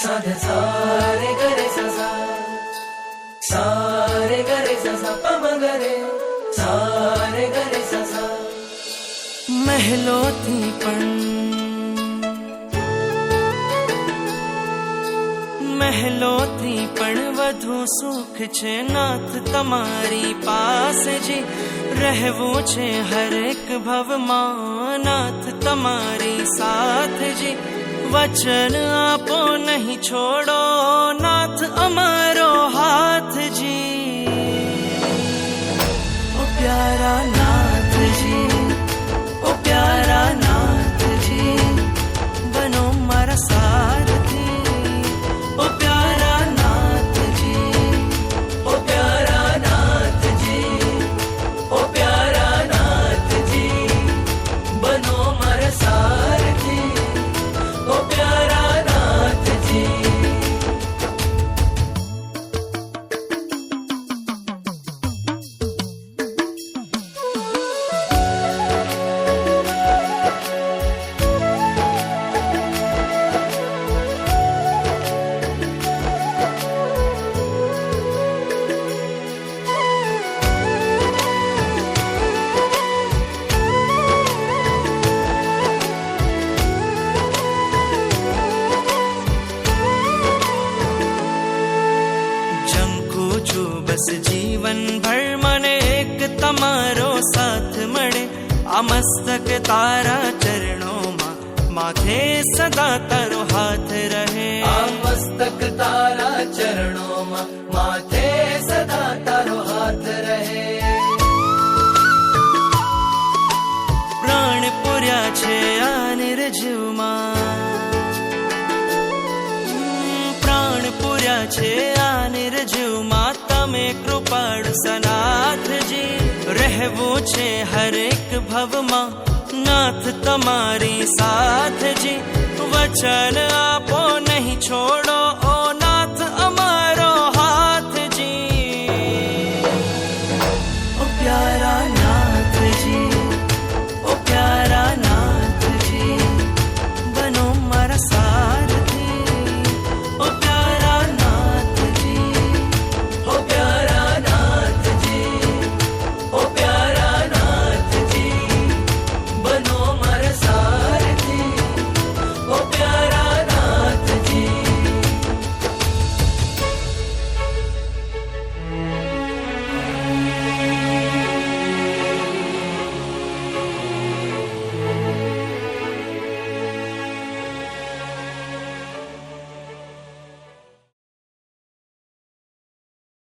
साधे सारे गरे सा सारे गरे सा पम गरे सारे गरे सा મહેલોથી પણ વધુ સુખ છે નાથ તમારી પાસે જી રહેવું છે હરેક ભવમાં નાથ તમારી સાથ જી વચન આપો નહીં છોડો નાથ અમારો હાથ જી ઓ પ્યારા નાથજી ઓ પ્યારા નાથજી બનો મારા સારથી ઓ પ્યારા નાથજી ઓ પ્યારા નાથજી ઓ પ્યારા નાથજી બનો મારા સારથી ઓ પ્યારા નાથજી બસ જીવન ભર મને એક તમારો સાથ મળે આ મસ્તક તારા ચરણોમાં માથે સદા તારો હાથ રહે આ મસ્તક તારા ચરણોમાં માથે સદા તારો હાથ રહે પ્રાણ પૂર્યા છે આ નિર્જીવમાં પ્રાણ પૂર્યા છે આ નિર્જીવમાં તમે કૃપાળુ સનાથજી રહેવું છે હરેક ભવમાં નાથ તમારી સાથજી વચન આપો નહીં છોડ